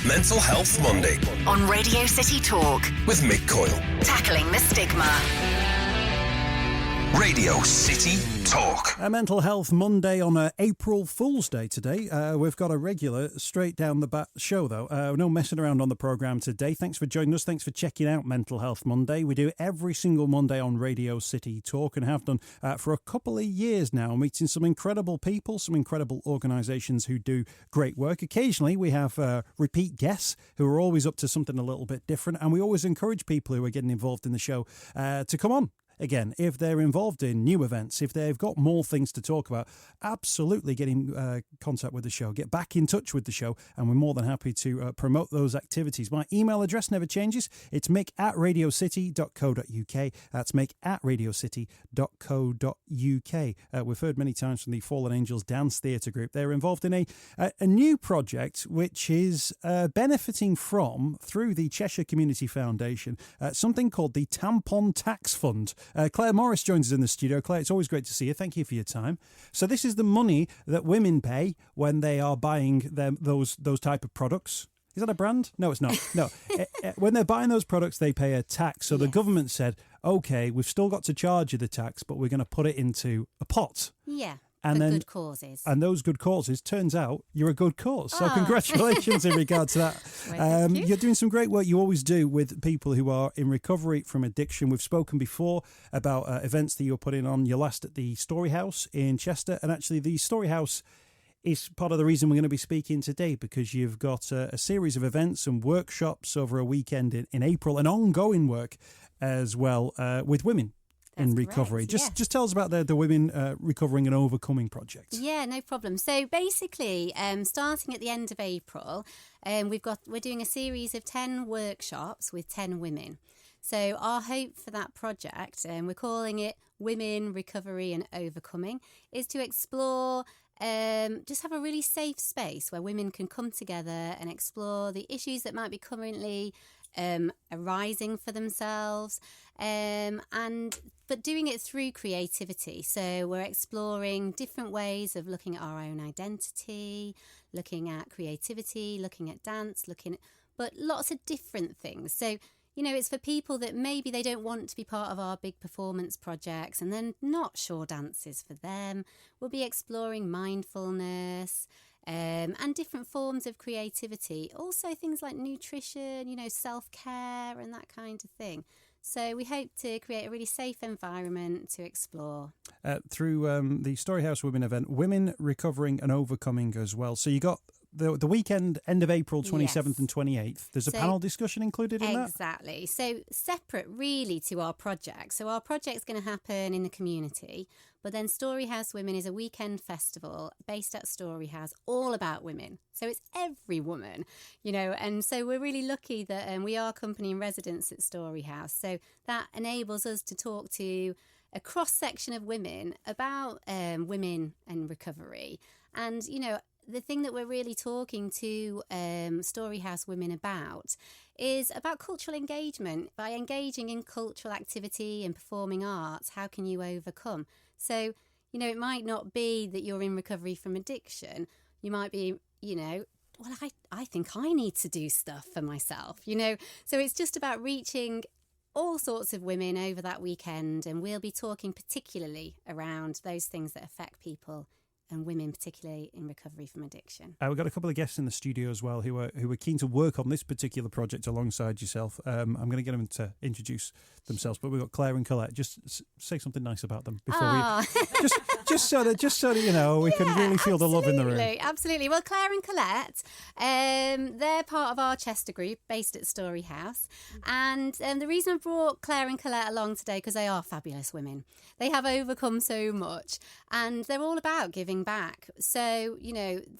Mental Health Monday on Radio City Talk with Mick Coyle. Tackling the stigma. Radio City Talk. A Mental Health Monday on April Fool's Day today. We've got a regular straight down the bat show though. No messing around on the programme today. Thanks for joining us. Thanks for checking out Mental Health Monday. We do every single Monday on Radio City Talk and have done for a couple of years now, meeting some incredible people, some incredible organisations who do great work. Occasionally we have repeat guests who are always up to something a little bit different, and we always encourage people who are getting involved in the show to come on. Again, if they're involved in new events, if they've got more things to talk about, absolutely get in contact with the show. Get back in touch with the show, and we're more than happy to promote those activities. My email address never changes. It's mick@radiocity.co.uk. That's mick@radiocity.co.uk. We've heard many times from the Fallen Angels Dance Theatre Group. They're involved in a new project which is benefiting from, through the Cheshire Community Foundation, something called the Tampon Tax Fund. Clare Morris joins us in the studio. Clare, it's always great to see you. Thank you for your time. So this is the money that women pay when they are buying those type of products. Is that a brand? No, it's not. No. When they're buying those products, they pay a tax. So the government said, OK, we've still got to charge you the tax, but we're going to put it into a pot. Yeah. And good causes. And those good causes, turns out you're a good cause. So congratulations in regard to that. Well, you're doing some great work. You always do with people who are in recovery from addiction. We've spoken before about events that you're putting on. Your last at the Storyhouse in Chester. And actually the Storyhouse is part of the reason we're going to be speaking today, because you've got a series of events and workshops over a weekend in April, and ongoing work as well with women in recovery. Correct, Just tell us about the Women Recovering and Overcoming project. Yeah, no problem. So basically, starting at the end of April, we're doing a series of 10 workshops with 10 women. So our hope for that project, we're calling it Women Recovery and Overcoming, is to explore, just have a really safe space where women can come together and explore the issues that might be currently arising for themselves, but doing it through creativity. So we're exploring different ways of looking at our own identity, looking at creativity, looking at dance, but lots of different things. So, you know, it's for people that maybe they don't want to be part of our big performance projects and then not sure dance is for them. We'll be exploring mindfulness, and different forms of creativity. Also things like nutrition, self-care and that kind of thing. So we hope to create a really safe environment to explore. Through the Storyhouse Women event, Women Recovering and Overcoming as well. So you got the weekend, end of April, 27th and 28th. There's a panel discussion included in that? Exactly. So separate really to our project. So our project's going to happen in the community, but then Storyhouse Women is a weekend festival based at Storyhouse, all about women. So it's every woman, and so we're really lucky that we are company in residence at Storyhouse. So that enables us to talk to a cross-section of women about women and recovery. And, the thing that we're really talking to Storyhouse Women about is about cultural engagement. By engaging in cultural activity and performing arts, how can you overcome? So, it might not be that you're in recovery from addiction. You might be, I think I need to do stuff for myself, So it's just about reaching all sorts of women over that weekend, and we'll be talking particularly around those things that affect people and women, particularly in recovery from addiction. We've got a couple of guests in the studio as well who are keen to work on this particular project alongside yourself. I'm going to get them to introduce themselves, but we've got Clare and Colette. Just say something nice about them before we just so that we can really feel the love in the room. Absolutely. Well, Clare and Colette, they're part of our Chester group based at Storyhouse, and the reason I brought Clare and Colette along today because they are fabulous women. They have overcome so much, and they're all about giving back. So,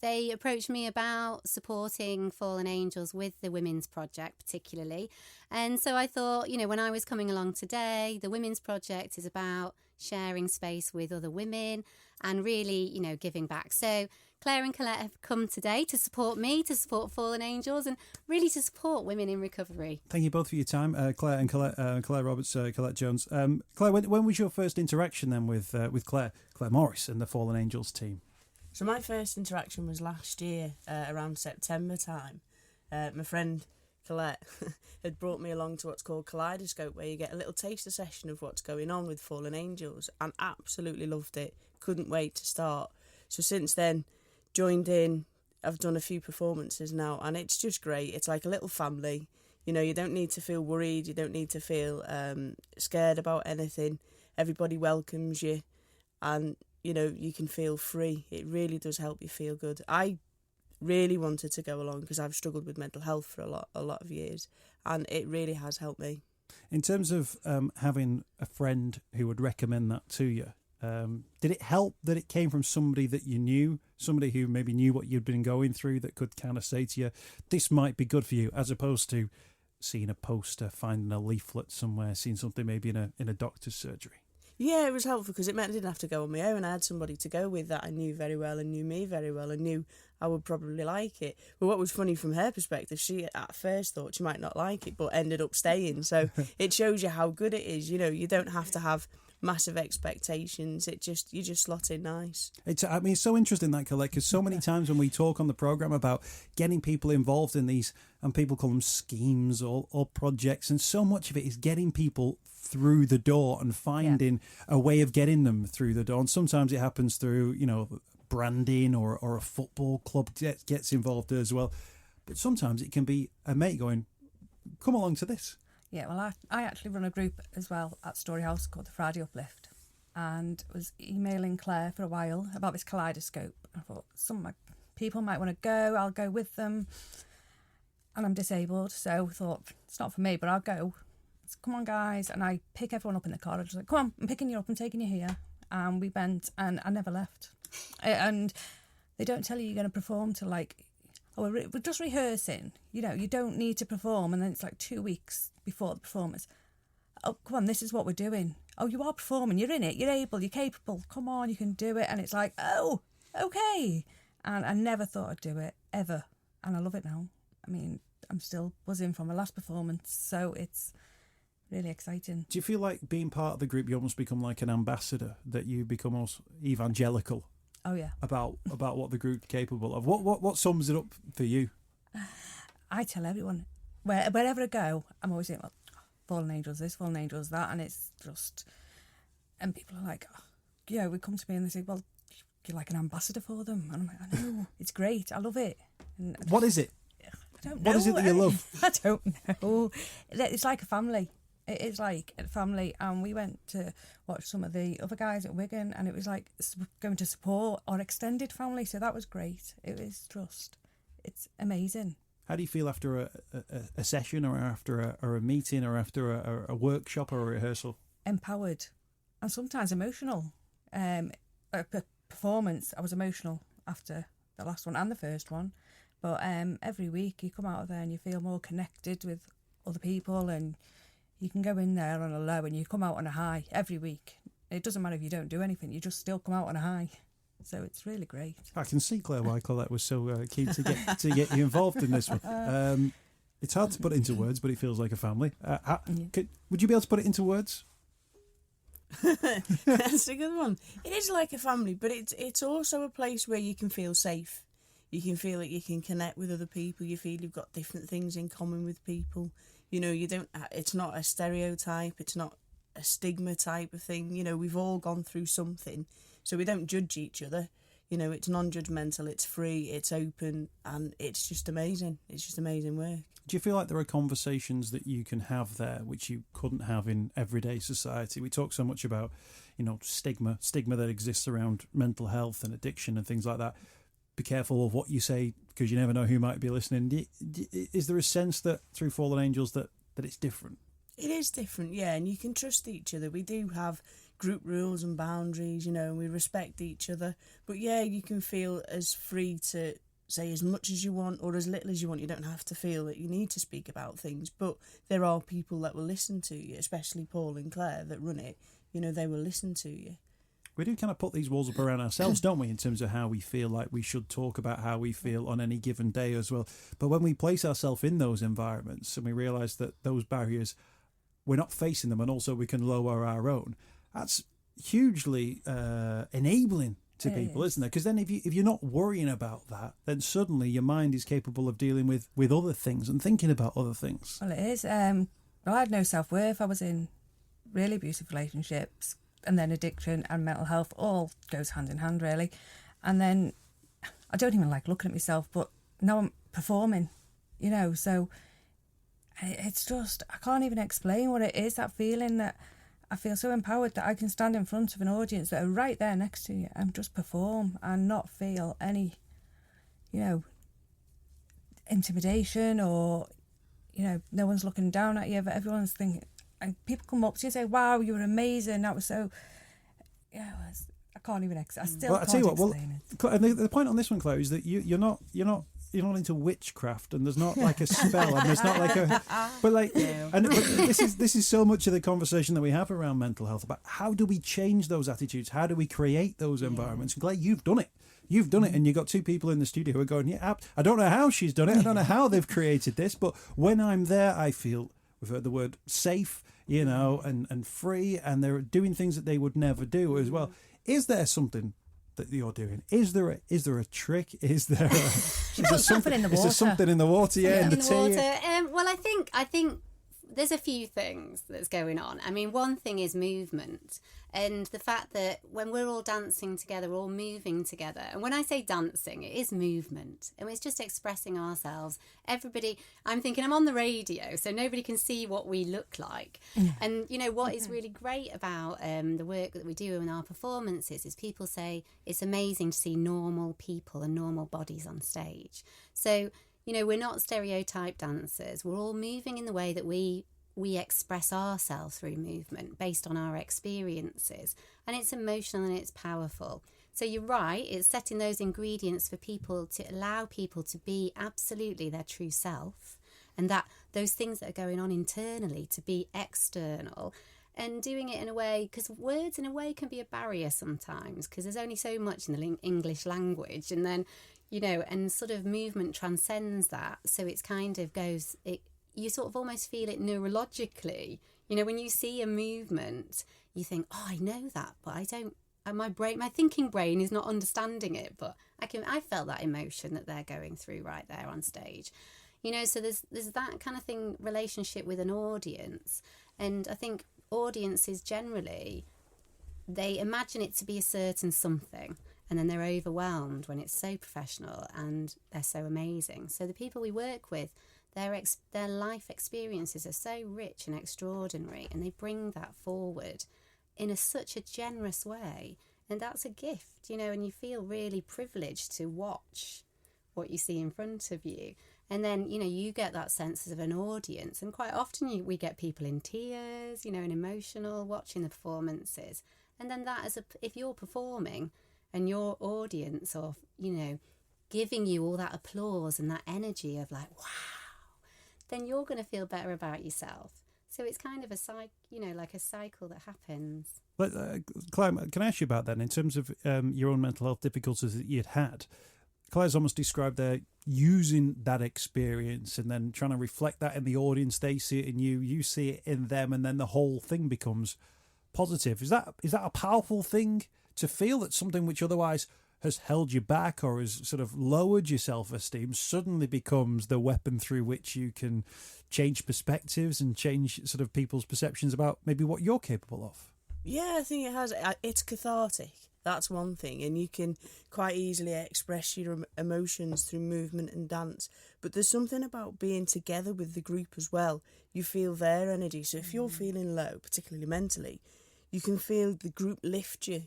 they approached me about supporting Fallen Angels with the Women's Project particularly. And so I thought, when I was coming along today, the Women's Project is about sharing space with other women and really, giving back. So Clare and Colette have come today to support me, to support Fallen Angels, and really to support women in recovery. Thank you both for your time, Clare and Colette, Clare Roberts, Colette Jones. Clare, when was your first interaction then with Clare Morris and the Fallen Angels team? So my first interaction was last year, around September time. My friend Colette had brought me along to what's called Kaleidoscope, where you get a little taster session of what's going on with Fallen Angels, and absolutely loved it. Couldn't wait to start. So since then, joined in. I've done a few performances now, and it's just great. It's like a little family. You know, you don't need to feel worried. You don't need to feel scared about anything. Everybody welcomes you, and, you know, you can feel free. It really does help you feel good. I really wanted to go along because I've struggled with mental health for a lot of years, and it really has helped me. In terms of having a friend who would recommend that to you, did it help that it came from somebody that you knew, somebody who maybe knew what you'd been going through, that could kind of say to you, this might be good for you, as opposed to seeing a poster, finding a leaflet somewhere, seeing something maybe in a doctor's surgery? Yeah, it was helpful because it meant I didn't have to go on my own. I had somebody to go with that I knew very well and knew me very well and knew I would probably like it. But what was funny from her perspective, she at first thought she might not like it, but ended up staying. So it shows you how good it is. You know, you don't have to have massive expectations. You just slot in nice. It's so interesting, that, Colette, because so many times when we talk on the programme about getting people involved in these, and people call them schemes or projects, and so much of it is getting people through the door and finding a way of getting them through the door. And sometimes it happens through, you know, branding or a football club gets involved as well. But sometimes it can be a mate going, come along to this. Yeah, well, I actually run a group as well at Storyhouse called the Friday Uplift, and was emailing Claire for a while about this kaleidoscope. I thought some of my people might want to go, I'll go with them. And I'm disabled, so I thought, it's not for me, but I'll go. So, come on, guys. And I pick everyone up in the car. I was like, come on, I'm picking you up, I'm taking you here. And we went, and I never left. And they don't tell you you're going to perform till we're just rehearsing. You know, you don't need to perform. And then it's like 2 weeks before the performance. Oh, come on, this is what we're doing. Oh, you are performing. You're in it. You're able. You're capable. Come on, you can do it. And it's like, oh, okay. And I never thought I'd do it, ever. And I love it now. I mean, I'm still buzzing from my last performance. So it's really exciting. Do you feel like being part of the group, you almost become like an ambassador, that you become almost evangelical? Oh, yeah. About what the group's capable of? What sums it up for you? I tell everyone, wherever I go, I'm always saying, well, Fallen Angels this, Fallen Angels that, and it's just, and people are like, oh, yeah, we come to me and they say, well, you're like an ambassador for them. And I'm like, I know, it's great, I love it. And what is it? I don't know. What is it that you love? I don't know. It's like a family. It is like a family, and we went to watch some of the other guys at Wigan, and it was like going to support our extended family, so that was great. It was just, it's amazing. How do you feel after a session, or after a meeting, or after a workshop or a rehearsal? Empowered, and sometimes emotional. A performance, I was emotional after the last one and the first one, but every week you come out of there and you feel more connected with other people, and you can go in there on a low and you come out on a high every week. It doesn't matter if you don't do anything, you just still come out on a high. So it's really great. I can see, Claire, why Colette was so keen to get you involved in this one. It's hard to put it into words, but it feels like a family. Would you be able to put it into words? That's a good one. It is like a family, but it's also a place where you can feel safe. You can feel that you can connect with other people. You feel you've got different things in common with people. You know, it's not a stereotype, it's not a stigma type of thing. You know, we've all gone through something, so we don't judge each other. You know, it's non-judgmental, it's free, it's open, and it's just amazing. It's just amazing work. Do you feel like there are conversations that you can have there which you couldn't have in everyday society? We talk so much about, you know, stigma that exists around mental health and addiction and things like that. Be careful of what you say, because you never know who might be listening. Is there a sense that through Fallen Angels that it's different? It is different, yeah, and you can trust each other. We do have group rules and boundaries, you know, and we respect each other. But yeah, you can feel as free to say as much as you want or as little as you want. You don't have to feel that you need to speak about things, but there are people that will listen to you, especially Paul and Claire that run it. You know, they will listen to you. We do kind of put these walls up around ourselves, don't we, in terms of how we feel like we should talk about how we feel on any given day as well. But when we place ourselves in those environments and we realise that those barriers, we're not facing them, and also we can lower our own, that's hugely enabling to people, isn't there? Because then if you're not worrying about that, then suddenly your mind is capable of dealing with other things and thinking about other things. Well, it is. Well, I had no self-worth. I was in really abusive relationships, and then addiction and mental health all goes hand in hand, really. And then I don't even like looking at myself, but now I'm performing, you know, so it's just, I can't even explain what it is, that feeling that I feel so empowered that I can stand in front of an audience that are right there next to you and just perform and not feel any, you know, intimidation or, you know, no one's looking down at you, but everyone's thinking, and people come up to you and say, wow, you were amazing, that was so, yeah, I can't even explain. I still can't explain it. Well, the point on this one, Claire, is that you're not into witchcraft, and there's not like a spell, and there's not like a, but like, but this is so much of the conversation that we have around mental health about how do we change those attitudes, how do we create those environments. And Claire, you've done it. You've done it, and you've got two people in the studio who are going, yeah, I don't know how she's done it. I don't know how they've created this, but when I'm there, I feel, we've heard the word safe, you know, and free, and they're doing things that they would never do as well. Is there something that you're doing? Is there a trick? Is there something in the water? Is there something in the water? Yeah, in the tea. Well, I think there's a few things that's going on. I mean, one thing is movement, and the fact that when we're all dancing together, we're all moving together. And when I say dancing, it is movement, and it's just expressing ourselves. Everybody, I'm thinking I'm on the radio, so nobody can see what we look like. And you know what is really great about the work that we do in our performances is people say it's amazing to see normal people and normal bodies on stage. So, you know, we're not stereotype dancers. We're all moving in the way that we express ourselves through movement based on our experiences. And it's emotional and it's powerful. So you're right, it's setting those ingredients for people to allow people to be absolutely their true self, and that those things that are going on internally to be external, and doing it in a way, because words in a way can be a barrier sometimes, because there's only so much in the English language, and then, you know, and sort of movement transcends that. So it's kind of goes, you sort of almost feel it neurologically. You know, when you see a movement, you think, oh, I know that, but I don't, my thinking brain is not understanding it, but I felt that emotion that they're going through right there on stage. You know, so there's that kind of thing, relationship with an audience. And I think audiences generally, they imagine it to be a certain something, and then they're overwhelmed when it's so professional and they're so amazing. So the people we work with, their life experiences are so rich and extraordinary, and they bring that forward in such a generous way, and that's a gift, you know, and you feel really privileged to watch what you see in front of you. And then, you know, you get that sense of an audience, and quite often we get people in tears, you know, and emotional watching the performances. And then that if you're performing and your audience, or, you know, giving you all that applause and that energy of like, wow, then you're going to feel better about yourself. So it's kind of a cycle that happens. But Claire, can I ask you about that in terms of your own mental health difficulties that you'd had? Claire's almost described there using that experience and then trying to reflect that in the audience. They see it in you, you see it in them, and then the whole thing becomes positive. Is that a powerful thing to feel, that something which otherwise has held you back or has sort of lowered your self-esteem suddenly becomes the weapon through which you can change perspectives and change sort of people's perceptions about maybe what you're capable of? Yeah, I think it has. It's cathartic. That's one thing, and you can quite easily express your emotions through movement and dance. But there's something about being together with the group as well. You feel their energy. So if you're feeling low, particularly mentally, you can feel the group lift you,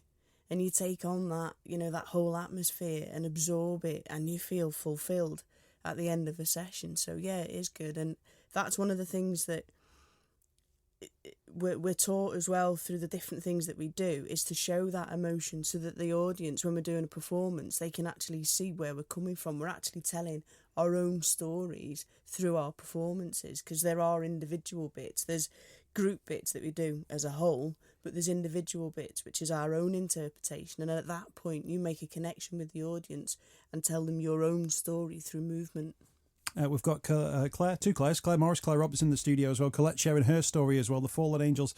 and you take on that, you know, that whole atmosphere and absorb it, and you feel fulfilled at the end of a session. So yeah, it is good, and that's one of the things that we're taught as well through the different things that we do, is to show that emotion so that the audience, when we're doing a performance, they can actually see where we're coming from. We're actually telling our own stories through our performances, because there are individual bits. There's group bits that we do as a whole, but there's individual bits, which is our own interpretation. And at that point, you make a connection with the audience and tell them your own story through movement. We've got Claire, two Claires, Clare Morris, Clare Roberts in the studio as well. Colette sharing her story as well. The Fallen Angels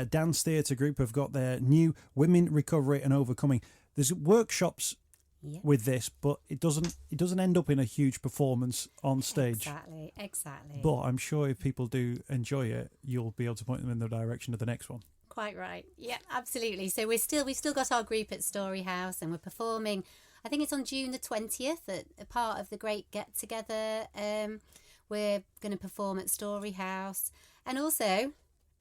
Dance Theatre Group have got their new Women, Recovery and Overcoming there's workshops Yeah. with this, but it doesn't end up in a huge performance on stage. Exactly. But I'm sure if people do enjoy it, you'll be able to point them in the direction of the next one. Quite right. Yeah, absolutely. So we've still got our group at Storyhouse, and we're performing. I think it's on June the 20th at a part of the Great Get Together. We're going to perform at Storyhouse, and also,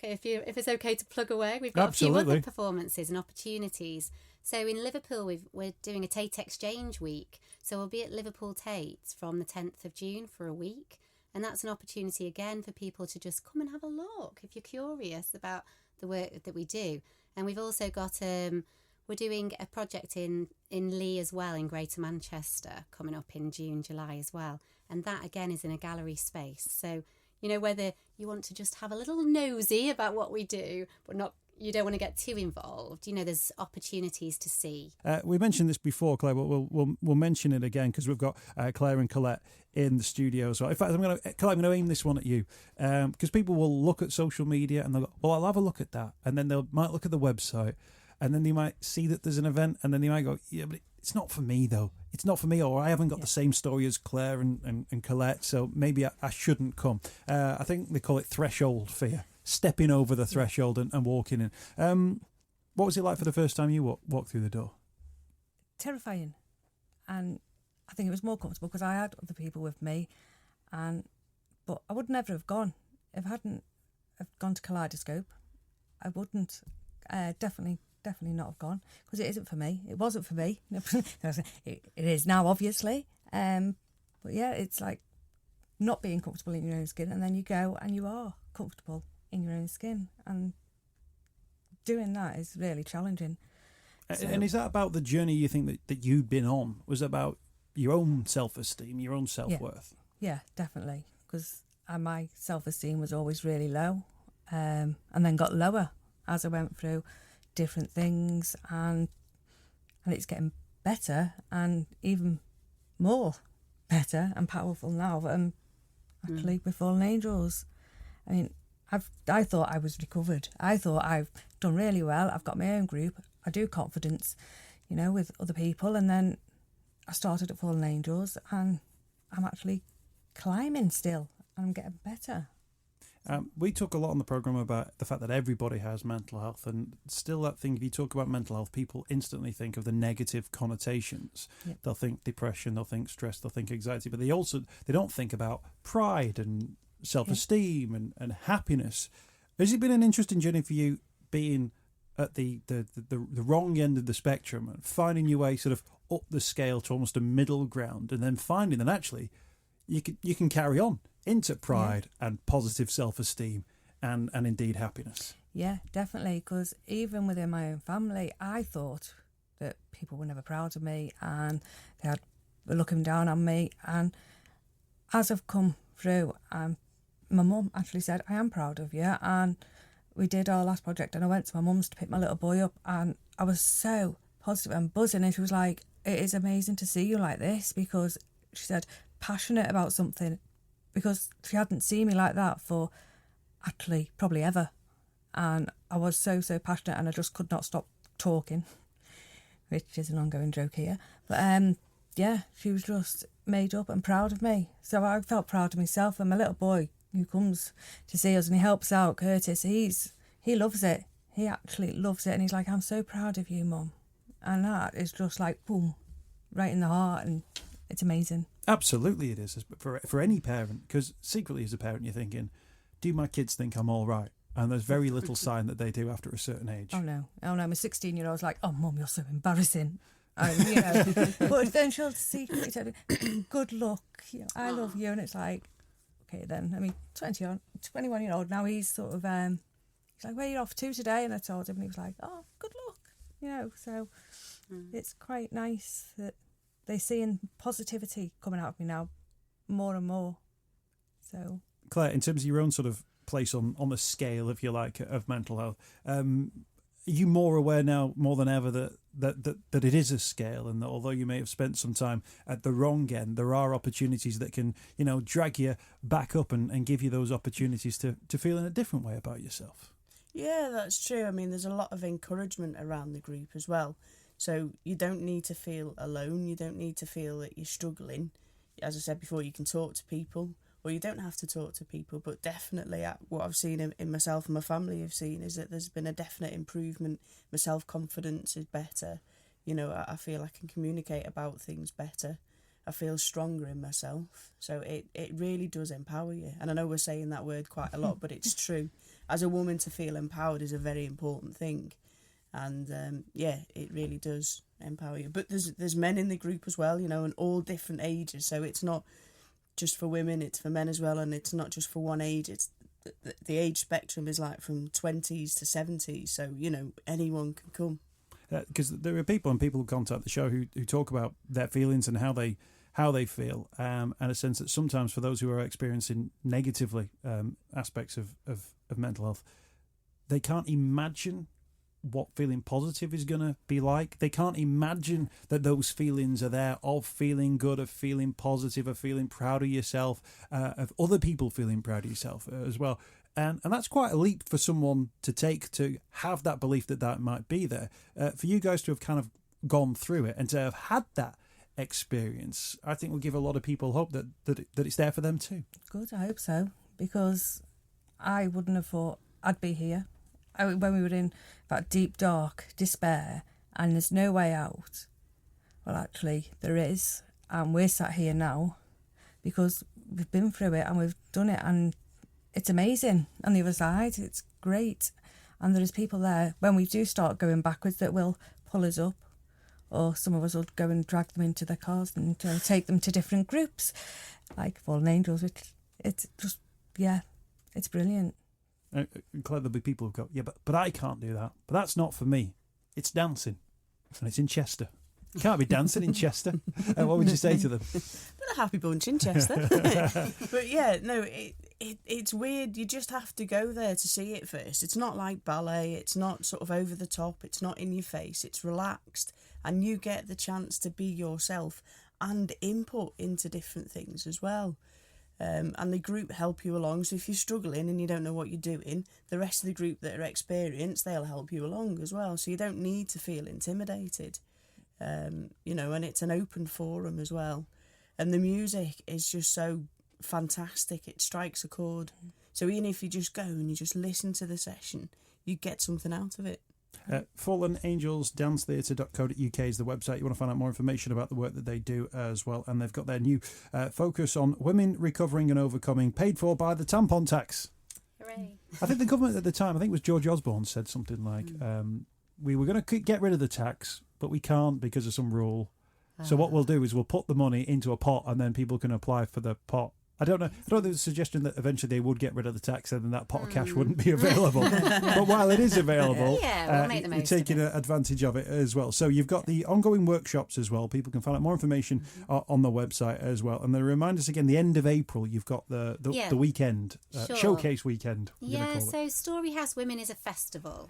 okay, if it's okay to plug away, we've got a few other performances and opportunities. So in Liverpool, we're doing a Tate Exchange Week. So we'll be at Liverpool Tate from the 10th of June for a week. And that's an opportunity again for people to just come and have a look if you're curious about the work that we do. And we've also got, we're doing a project in Lee as well, in Greater Manchester, coming up in June, July as well. And that again is in a gallery space. So, whether you want to just have a little nosy about what we do, but you don't want to get too involved. There's opportunities to see. We mentioned this before, Claire, but we'll mention it again because we've got Claire and Colette in the studio as well. In fact, Colette, I'm going to aim this one at you because people will look at social media and they'll go, well, I'll have a look at that. And then they might look at the website and then they might see that there's an event and then they might go, yeah, but it's not for me, though. It's not for me, or I haven't got the same story as Claire and Colette, so maybe I shouldn't come. I think they call it threshold fear. Stepping over the threshold and walking in. What was it like for the first time you walked through the door? Terrifying. And I think it was more comfortable because I had other people with me. But I would never have gone. If I hadn't have gone to Kaleidoscope, I wouldn't definitely not have gone because it isn't for me. It wasn't for me. It is now, obviously. But yeah, it's like not being comfortable in your own skin, and then you go and you are comfortable in your own skin, and doing that is really challenging. And is that about the journey you think that you've been on? Was it about your own self-esteem, your own self-worth? Yeah, definitely, because my self-esteem was always really low, and then got lower as I went through different things, and it's getting better and even more better and powerful now. Actually, with Fallen Angels, I mean, I thought I was recovered. I thought I've done really well. I've got my own group. I do confidence, with other people. And then I started at Fallen Angels and I'm actually climbing still and I'm getting better. We talk a lot on the programme about the fact that everybody has mental health, and still that thing, if you talk about mental health, people instantly think of the negative connotations. Yep. They'll think depression, they'll think stress, they'll think anxiety, but they don't think about pride and self-esteem and happiness. Has it been an interesting journey for you being at the wrong end of the spectrum and finding your way sort of up the scale to almost a middle ground, and then finding that actually you can carry on into pride and positive self-esteem and indeed happiness? Yeah, definitely, because even within my own family, I thought that people were never proud of me and they were looking down on me. And as I've come through, my mum actually said, I am proud of you. And we did our last project and I went to my mum's to pick my little boy up, and I was so positive and buzzing, and she was like, it is amazing to see you like this, because she said passionate about something, because she hadn't seen me like that for actually probably ever. And I was so passionate and I just could not stop talking, which is an ongoing joke here. But yeah, she was just made up and proud of me. So I felt proud of myself. And my little boy who comes to see us and he helps out, Curtis, he loves it. He actually loves it. And he's like, I'm so proud of you, Mum. And that is just like, boom, right in the heart. And it's amazing. Absolutely it is, for any parent, because secretly as a parent you're thinking, do my kids think I'm all right? And there's very little sign that they do after a certain age. Oh no, my 16-year-old's like, oh Mum, you're so embarrassing. And, but then she'll secretly tell me, good luck, I love you. And it's like, okay then. I mean, 21-year-old now, he's sort of, he's like, where are you off to today? And I told him, and he was like, oh, good luck. So it's quite nice that they're seeing positivity coming out of me now more and more. So, Claire, in terms of your own sort of place on the scale, if you like, of mental health, are you more aware now more than ever that it is a scale, and that although you may have spent some time at the wrong end, there are opportunities that can, drag you back up and give you those opportunities to feel in a different way about yourself? Yeah, that's true. I mean, there's a lot of encouragement around the group as well. So you don't need to feel alone. You don't need to feel that you're struggling. As I said before, you can talk to people, or you don't have to talk to people. But definitely what I've seen in myself and my family have seen is that there's been a definite improvement. My self-confidence is better. You know, I feel I can communicate about things better. I feel stronger in myself. So it really does empower you. And I know we're saying that word quite a lot, but it's true. As a woman, to feel empowered is a very important thing. And it really does empower you. But there's men in the group as well, you know, and all different ages. So it's not just for women, it's for men as well, and it's not just for one age. It's the age spectrum is like from 20s to 70s. So, you know, anyone can come. Because there are people who contact the show who talk about their feelings and how they feel, and a sense that sometimes for those who are experiencing negatively aspects of mental health, they can't imagine what feeling positive is going to be like. They can't imagine that those feelings are there, of feeling good, of feeling positive, of feeling proud of yourself, of other people feeling proud of yourself as well. And that's quite a leap for someone to take, to have that belief that might be there. For you guys to have kind of gone through it and to have had that experience, I think will give a lot of people hope that it's there for them too. Good, I hope so, because I wouldn't have thought I'd be here. When we were in that deep, dark despair and there's no way out, well, actually, there is. And we're sat here now because we've been through it and we've done it, and it's amazing on the other side. It's great. And there is people there, when we do start going backwards, that will pull us up, or some of us will go and drag them into their cars and take them to different groups, like Fallen Angels, which it's just, it's brilliant. Claire, there'll be people who go, but I can't do that. But that's not for me. It's dancing, and it's in Chester. You can't be dancing in Chester. What would you say to them? They're a happy bunch in Chester. But it's weird. You just have to go there to see it first. It's not like ballet. It's not sort of over the top. It's not in your face. It's relaxed, and you get the chance to be yourself and input into different things as well. And the group help you along. So if you're struggling and you don't know what you're doing, the rest of the group that are experienced, they'll help you along as well. So you don't need to feel intimidated, you know, and it's an open forum as well. And the music is just so fantastic. It strikes a chord. So even if you just go and you just listen to the session, you get something out of it. FallenAngelsDanceTheatre.co.uk is the website. You want to find out more information about the work that they do as well. And they've got their new focus on women recovering and overcoming, paid for by the Tampon Tax. Hooray. I think the government at the time, I think it was George Osborne, said something like, we were going to get rid of the tax, but we can't because of some rule. So what we'll do is we'll put the money into a pot and then people can apply for the pot. I don't know. There's a suggestion that eventually they would get rid of the tax and then that pot of cash wouldn't be available. But while it is available, we'll make the you're most taking of it. advantage of it as well. So you've got the ongoing workshops as well. People can find out more information on the website as well. And they remind us again, the end of April, you've got the weekend, showcase weekend. So Storyhouse Women is a festival.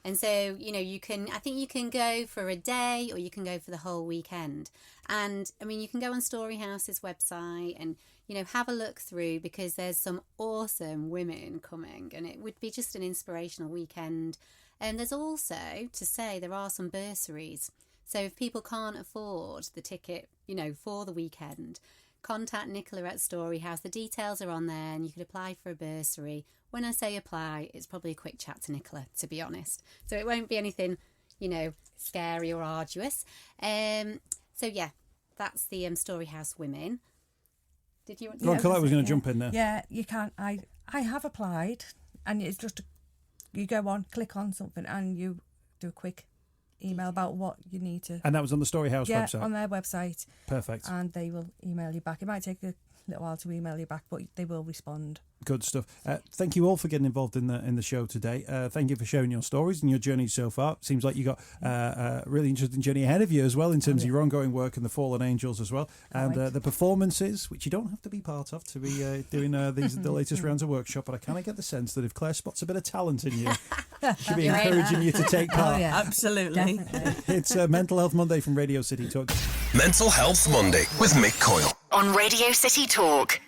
And so, you know, I think you can go for a day or you can go for the whole weekend. And I mean, you can go on Storyhouse's website and, you know, have a look through, because there's some awesome women coming and it would be just an inspirational weekend. And there's also, to say, there are some bursaries. So if people can't afford the ticket, you know, for the weekend, contact Nicola at Storyhouse. The details are on there and you could apply for a bursary. When I say apply, it's probably a quick chat to Nicola, to be honest. So it won't be anything, you know, scary or arduous. So yeah, that's the Storyhouse Women. Did you want to? Colette was going to jump in there. Yeah, you can. I have applied, and it's just you go on, click on something, and you do a quick email about what you need to. And that was on the Storyhouse website? Yeah, on their website. Perfect. And they will email you back. It might take a little while to email you back, but they will respond. Good stuff. Thank you all for getting involved in the show today. Thank you for sharing your stories and your journey so far. Seems like you got a really interesting journey ahead of you as well, in terms of your ongoing work and the Fallen Angels as well, and the performances, which you don't have to be part of to be doing the latest rounds of workshop. But I kind of get the sense that if Claire spots a bit of talent in you, she'll be encouraging you to take part. Oh, yeah. Absolutely. It's Mental Health Monday from Radio City Talk. Mental Health Monday with Mick Coyle on Radio City Talk.